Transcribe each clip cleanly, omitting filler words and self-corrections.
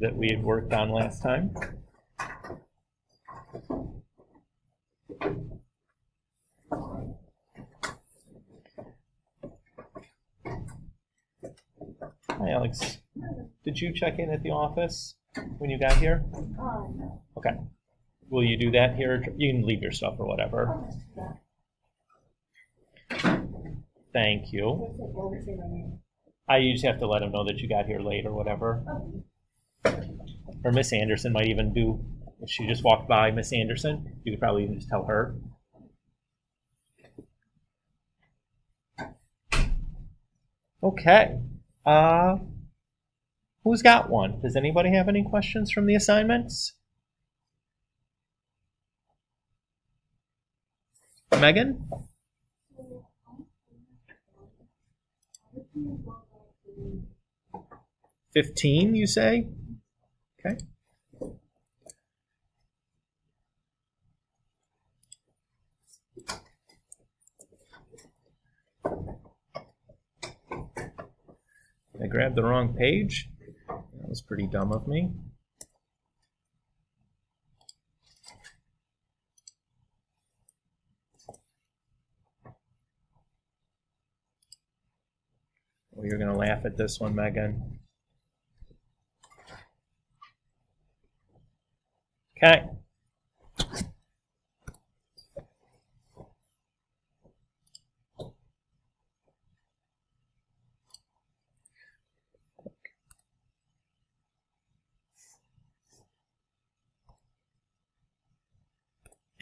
that we had worked on last time. Hi, Alex. Did you check in at the office when you got here? No. Okay. Will you do that here? You can leave your stuff or whatever. Thank you. You just have to let them know that you got here late or whatever. Or Miss Anderson might even do, if she just walked by, Miss Anderson, you could probably even just tell her. Okay. Who's got one? Does anybody have any questions from the assignments? Megan? $15, you say? Okay. I grabbed the wrong page. That was pretty dumb of me. Well, you're going to laugh at this one, Megan. Okay.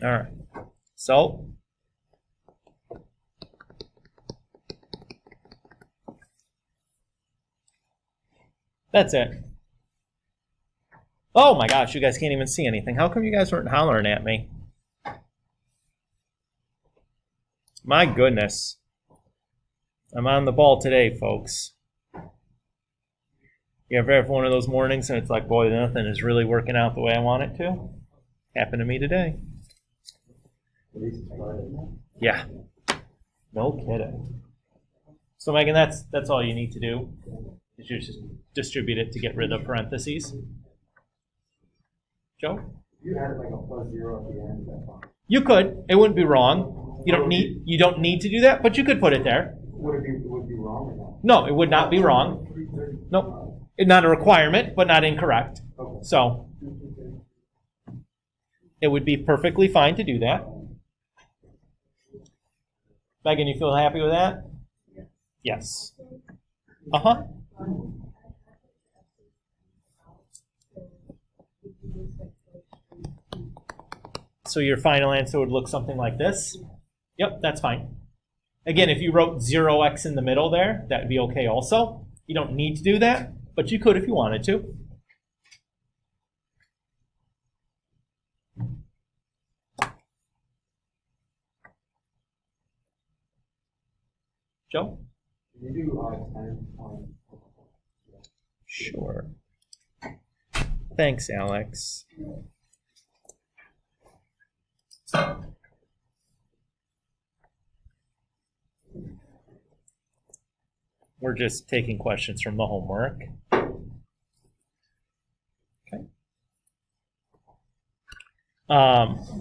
All right. So that's it. Oh my gosh, you guys can't even see anything. How come you guys weren't hollering at me? My goodness. I'm on the ball today, folks. You ever have one of those mornings and it's like, boy, nothing is really working out the way I want it to? Happened to me today. Yeah. No kidding. So Megan, that's all you need to do. Is you just distribute it to get rid of parentheses. Joe? You had like a +0 at the end. That's fine. You could. It wouldn't be wrong. You don't need to do that, but you could put it there. Would it be wrong or not? No, it would not be wrong. Nope. It's not a requirement, but not incorrect. Okay. So it would be perfectly fine to do that. Megan, you feel happy with that? Yes. Uh-huh. So your final answer would look something like this. Yep, that's fine. Again, if you wrote 0x in the middle there, that would be okay also. You don't need to do that, but you could if you wanted to. Joe? Can you do 10? Sure. Thanks, Alex. We're just taking questions from the homework. Okay.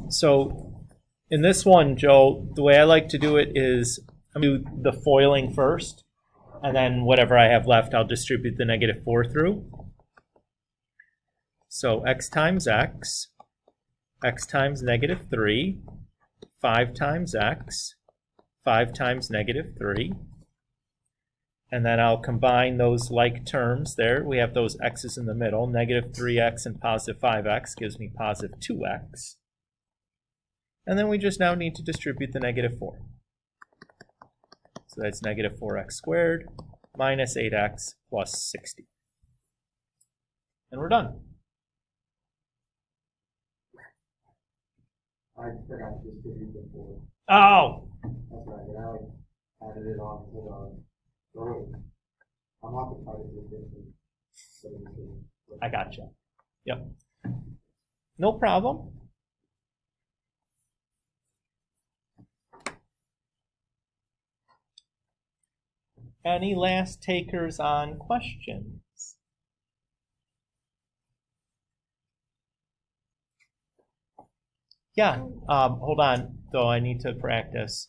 So in this one, Joe, the way I like to do it is I'm going to do the foiling first, and then whatever I have left, I'll distribute the -4 through. So x times x times -3, 5 times x, 5 times -3. And then I'll combine those like terms there. We have those x's in the middle. -3x and +5x gives me +2x. And then we just now need to distribute the -4. So that's -4x squared minus 8x plus 60. And we're done. I forgot to distribute the 4. Oh! That's right. And I added it on to the row. I'm not the part of the 50. I gotcha. Yep. No problem. Any last takers on questions? Yeah, hold on, though I need to practice.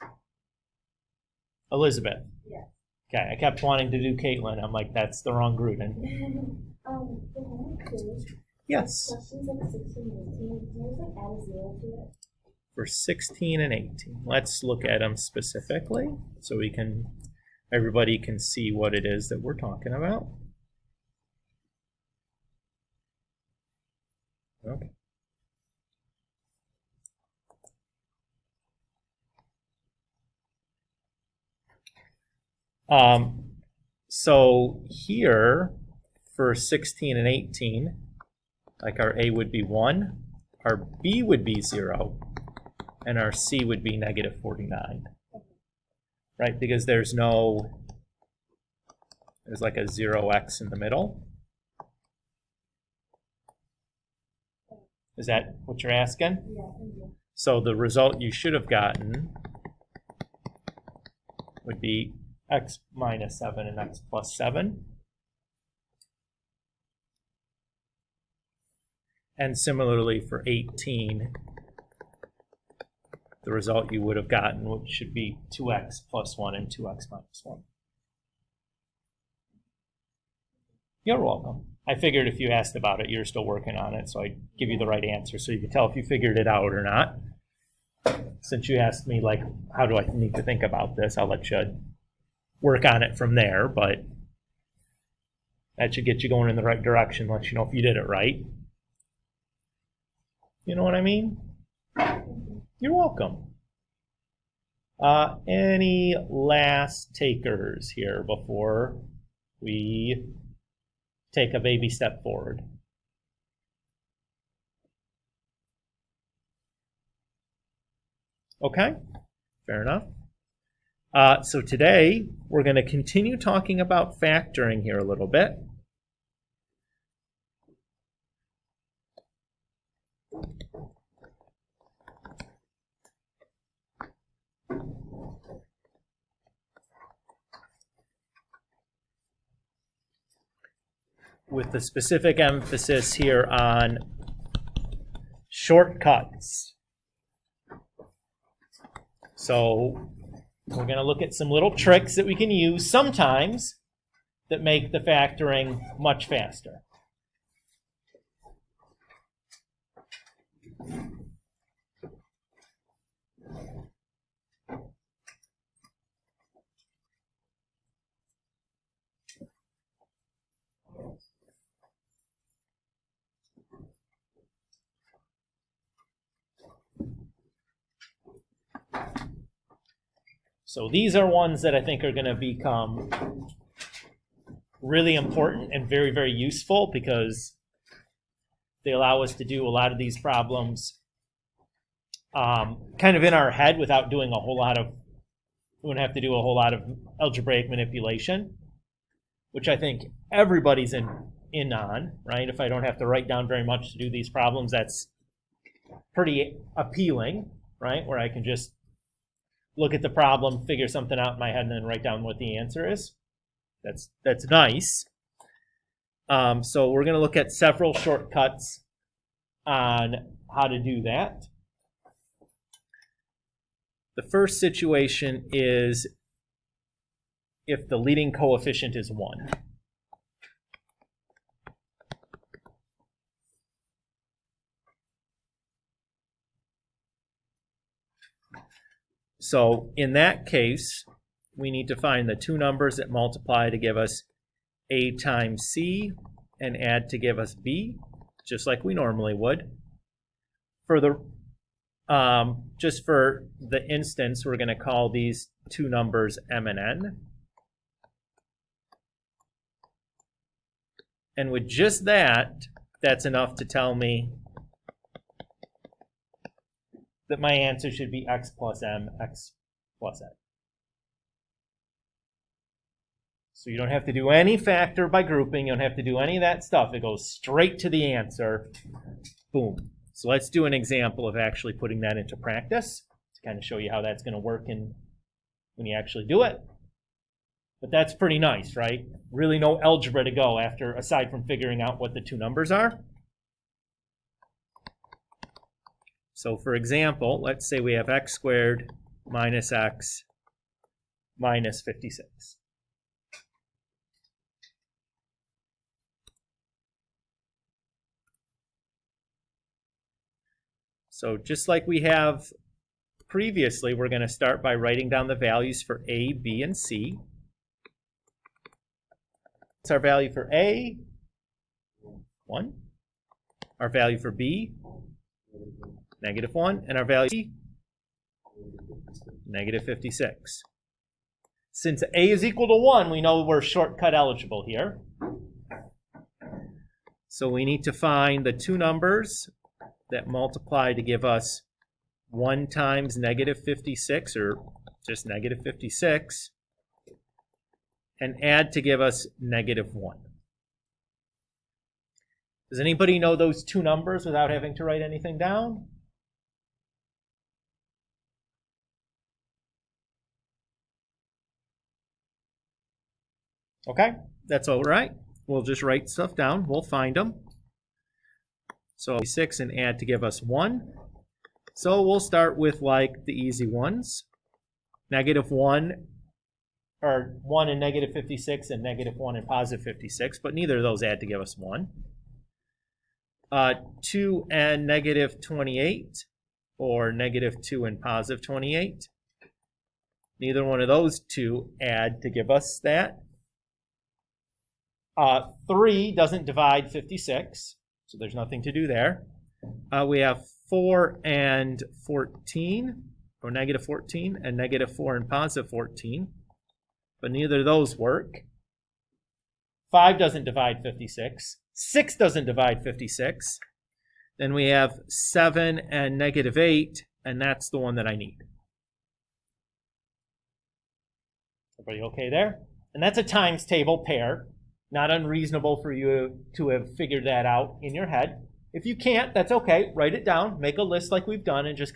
Elizabeth. Yes. Okay, I kept wanting to do Caitlin. I'm like, that's the wrong Gruden. The homework quiz, Yes, questions like 16 and 18, can you just like add a 0 to it? for 16 and 18. Let's look at them specifically so everybody can see what it is that we're talking about. Okay. So here for 16 and 18, like our A would be 1, our B would be 0, and our C would be negative 49. Right? Because there's like a 0x in the middle. Is that what you're asking? Yeah, thank you. So the result you should have gotten would be x minus 7 and x plus 7. And similarly for 18, the result you would have gotten, which should be 2x plus 1 and 2x minus 1. You're welcome. I figured if you asked about it, you're still working on it, so I'd give you the right answer so you can tell if you figured it out or not. Since you asked me, like, how do I need to think about this, I'll let you work on it from there, but that should get you going in the right direction, let you know if you did it right. You know what I mean? You're welcome. Any last takers here before we take a baby step forward? Okay, fair enough. So today we're going to continue talking about factoring here a little bit. With the specific emphasis here on shortcuts. So we're going to look at some little tricks that we can use sometimes that make the factoring much faster. So these are ones that I think are going to become really important and very, very useful because they allow us to do a lot of these problems kind of in our head without doing a whole lot of, we wouldn't have to do a whole lot of algebraic manipulation, which I think everybody's in on, right? If I don't have to write down very much to do these problems, that's pretty appealing, right? Where I can just look at the problem, figure something out in my head, and then write down what the answer is. That's nice. So we're going to look at several shortcuts on how to do that. The first situation is if the leading coefficient is 1. So in that case, we need to find the two numbers that multiply to give us a times c and add to give us b, just like we normally would. For the just for the instance, we're going to call these two numbers m and n. And with just that, that's enough to tell me that my answer should be x plus m, x plus n. So you don't have to do any factor by grouping. You don't have to do any of that stuff. It goes straight to the answer. Boom. So let's do an example of actually putting that into practice to kind of show you how that's going to work when you actually do it. But that's pretty nice, right? Really no algebra to go after, aside from figuring out what the two numbers are. So for example, let's say we have x squared minus x minus 56. So just like we have previously, we're going to start by writing down the values for a, b, and c. What's our value for a? 1. Our value for b? -1. And our value for c? -56. Since a is equal to 1, we know we're shortcut eligible here. So we need to find the two numbers that multiply to give us 1 times -56, or just -56, and add to give us -1. Does anybody know those two numbers without having to write anything down? Okay, that's all right. We'll just write stuff down. We'll find them. So 6 and add to give us 1. So we'll start with like the easy ones. -1, or 1 and -56, and -1 and +56, but neither of those add to give us 1. 2 and -28, or -2 and +28. Neither one of those two add to give us that. 3 doesn't divide 56, so there's nothing to do there. We have 4 and 14, or -14, and -4 and +14, but neither of those work. 5 doesn't divide 56. 6 doesn't divide 56. Then we have 7 and -8, and that's the one that I need. Everybody okay there? And that's a times table pair. Not unreasonable for you to have figured that out in your head. If you can't, that's okay. Write it down, make a list like we've done, and just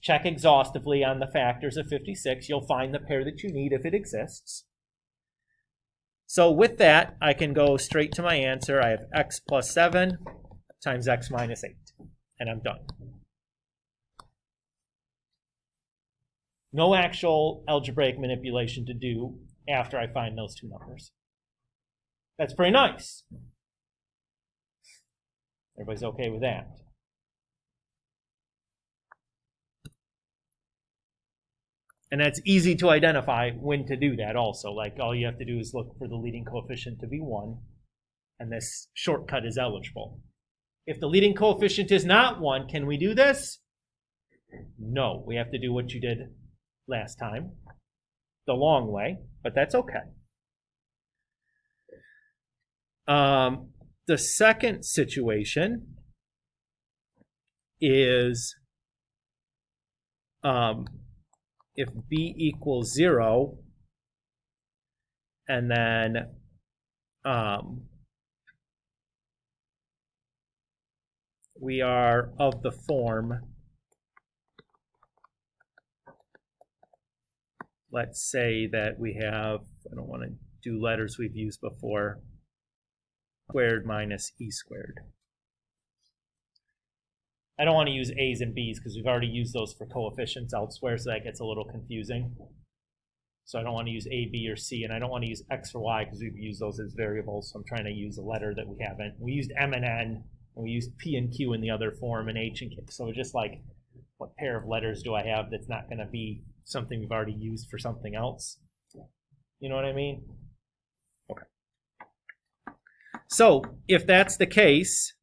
check exhaustively on the factors of 56. You'll find the pair that you need if it exists. So with that, I can go straight to my answer. I have x plus 7 times x minus 8, and I'm done. No actual algebraic manipulation to do after I find those two numbers. That's pretty nice. Everybody's okay with that? And that's easy to identify when to do that also. Like, all you have to do is look for the leading coefficient to be 1, and this shortcut is eligible. If the leading coefficient is not 1, can we do this? No, we have to do what you did last time, the long way, but that's okay. The second situation is if b equals 0, and then we are of the form, let's say that we have, I don't want to do letters we've used before, squared minus e squared. I don't want to use a's and b's because we've already used those for coefficients elsewhere, so that gets a little confusing. So I don't want to use a, b, or c, and I don't want to use x or y because we've used those as variables, so I'm trying to use a letter that we haven't. We used m and n, and we used p and q in the other form, and h and k. So it's just like, what pair of letters do I have that's not going to be something we've already used for something else? You know what I mean? Okay. So if that's the case,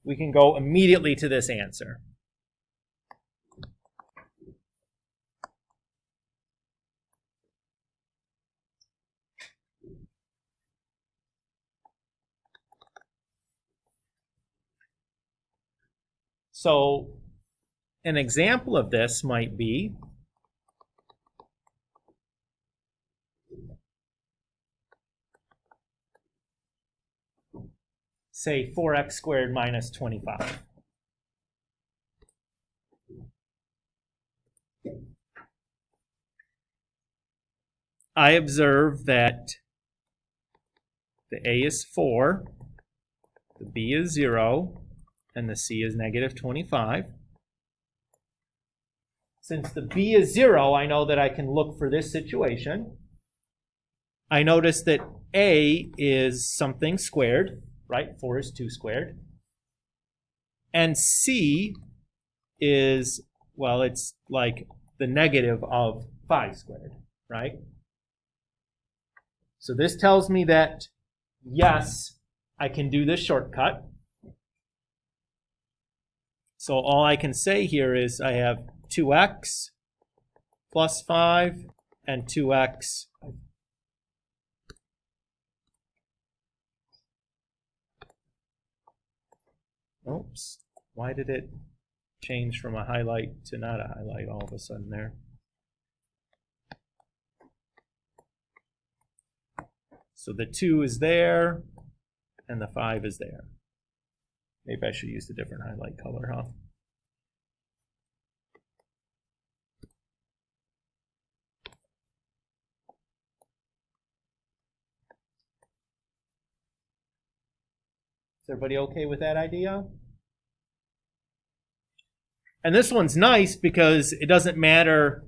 we can go immediately to this answer. So an example of this might be say 4x squared minus 25. I observe that the A is 4, the B is 0, and the C is negative 25. Since the B is 0, I know that I can look for this situation. I notice that A is something squared, right? 4 is 2 squared. And C is, well, it's like the negative of 5 squared, right? So this tells me that, yes, I can do this shortcut. So all I can say here is I have 2x plus 5 and 2x. Oops, why did it change from a highlight to not a highlight all of a sudden there? So the 2 is there, and the 5 is there. Maybe I should use a different highlight color, huh? Is everybody okay with that idea? And this one's nice because it doesn't matter.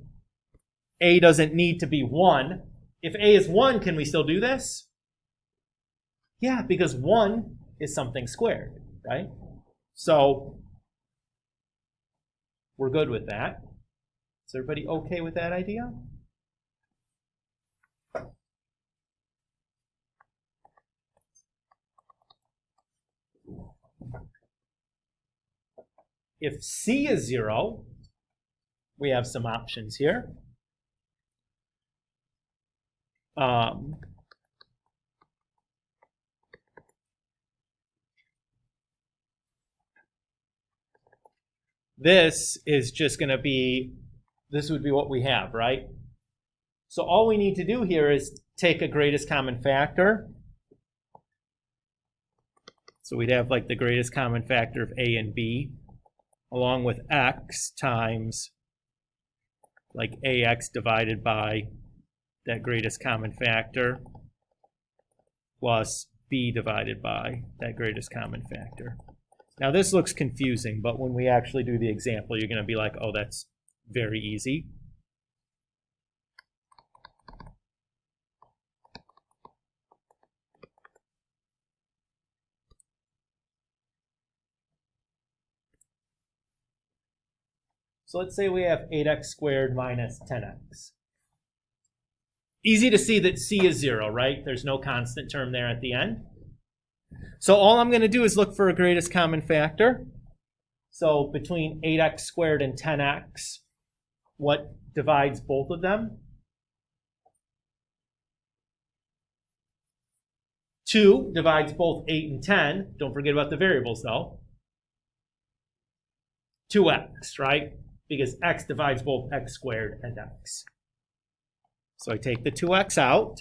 A doesn't need to be 1. If A is 1, can we still do this? Yeah, because 1 is something squared, right? So we're good with that. Is everybody okay with that idea? If C is 0, we have some options here. This is just going to be, this would be what we have, right? So all we need to do here is take a greatest common factor. So we'd have like the greatest common factor of A and B, along with x times like ax divided by that greatest common factor plus b divided by that greatest common factor. Now this looks confusing, but when we actually do the example, you're going to be like, oh, that's very easy. So let's say we have 8x squared minus 10x. Easy to see that c is 0, right? There's no constant term there at the end. So all I'm going to do is look for a greatest common factor. So between 8x squared and 10x, what divides both of them? 2 divides both 8 and 10. Don't forget about the variables, though. 2x, right? Because x divides both x squared and x. So I take the 2x out.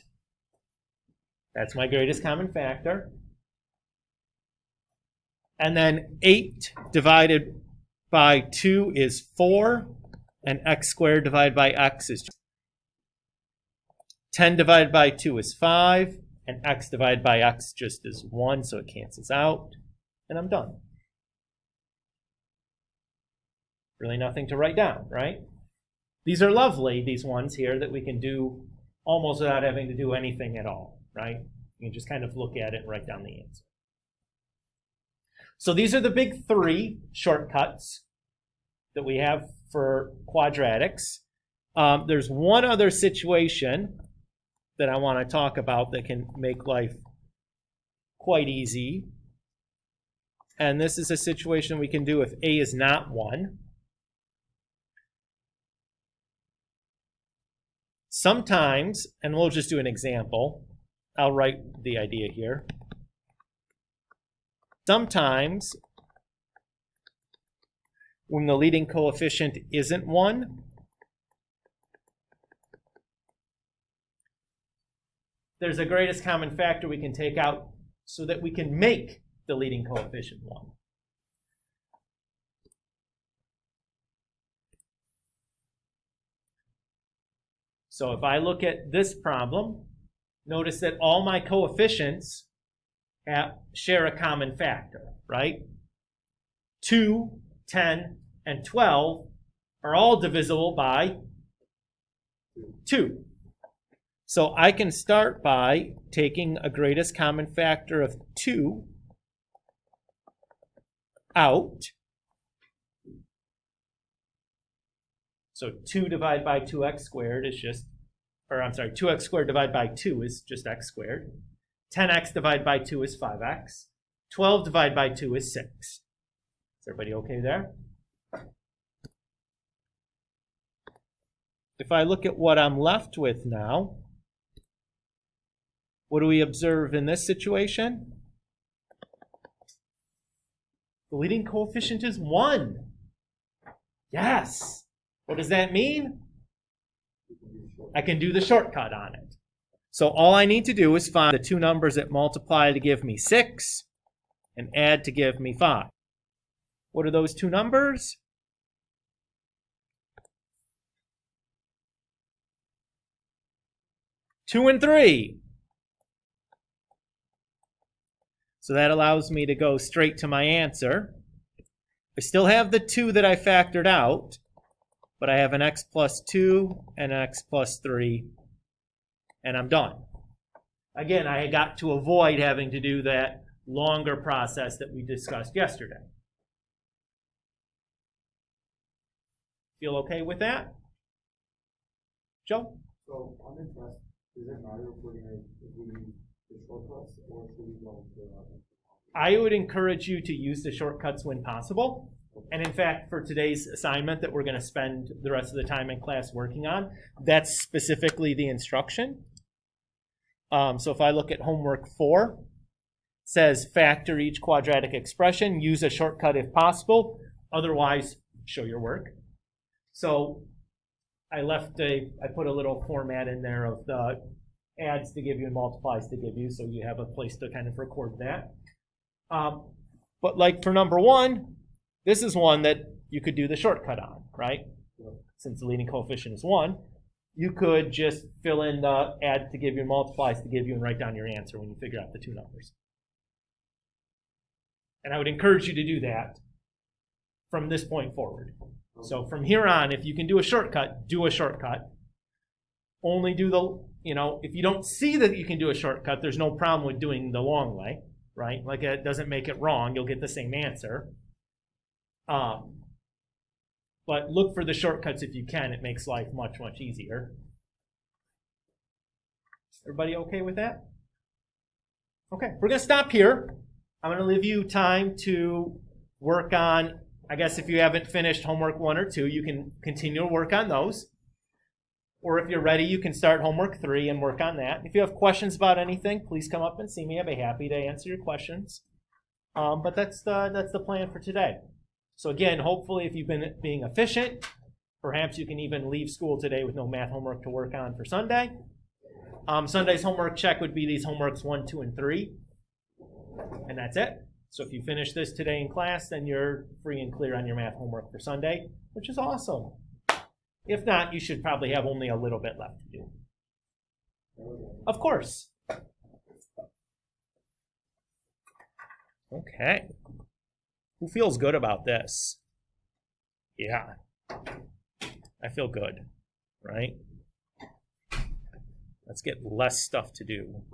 That's my greatest common factor. And then 8 divided by 2 is 4, and x squared divided by x is 10 divided by 2 is 5, and x divided by x just is 1, so it cancels out, and I'm done. Really nothing to write down, right? These are lovely, these ones here, that we can do almost without having to do anything at all, right? You can just kind of look at it and write down the answer. So these are the big 3 shortcuts that we have for quadratics. There's one other situation that I want to talk about that can make life quite easy. And this is a situation we can do if A is not 1. Sometimes, and we'll just do an example, I'll write the idea here. Sometimes, when the leading coefficient isn't 1, there's a greatest common factor we can take out so that we can make the leading coefficient 1. So if I look at this problem, notice that all my coefficients share a common factor, right? 2, 10, and 12 are all divisible by 2. So I can start by taking a greatest common factor of 2 out. So 2 divided by 2x squared is just, or I'm sorry, 2x squared divided by 2 is just x squared. 10x divided by 2 is 5x. 12 divided by 2 is 6. Is everybody okay there? If I look at what I'm left with now, what do we observe in this situation? The leading coefficient is 1. Yes. What does that mean? I can do the shortcut on it. So all I need to do is find the two numbers that multiply to give me 6 and add to give me 5. What are those two numbers? Two and 3. So that allows me to go straight to my answer. I still have the 2 that I factored out, but I have an x plus 2 and an x plus 3, and I'm done. Again, I got to avoid having to do that longer process that we discussed yesterday. Feel okay with that? Joe? So I'm interested. Does it matter if we use the shortcuts or should we go to I would encourage you to use the shortcuts when possible. And in fact, for today's assignment that we're going to spend the rest of the time in class working on, that's specifically the instruction. So if I look at homework 4, it says factor each quadratic expression, use a shortcut if possible, otherwise show your work. So I put a little format in there of the adds to give you and multiplies to give you, so you have a place to kind of record that. But like for number 1, this is one that you could do the shortcut on, right? Since the leading coefficient is 1, you could just fill in the add to give you and multiplies to give you and write down your answer when you figure out the two numbers. And I would encourage you to do that from this point forward. So from here on, if you can do a shortcut, do a shortcut. Only do the, if you don't see that you can do a shortcut, there's no problem with doing the long way, right? Like it doesn't make it wrong. You'll get the same answer. But look for the shortcuts if you can. It makes life much, much easier. Everybody okay with that? Okay, we're going to stop here. I'm going to leave you time to work on, I guess if you haven't finished homework 1 or 2, you can continue to work on those. Or if you're ready, you can start homework 3 and work on that. If you have questions about anything, please come up and see me. I'll be happy to answer your questions. But that's the plan for today. So again, hopefully if you've been being efficient, perhaps you can even leave school today with no math homework to work on for Sunday. Sunday's homework check would be these homeworks 1, 2, and 3. And that's it. So if you finish this today in class, then you're free and clear on your math homework for Sunday, which is awesome. If not, you should probably have only a little bit left to do. Of course. Okay. Who feels good about this? Yeah. I feel good, right? Let's get less stuff to do.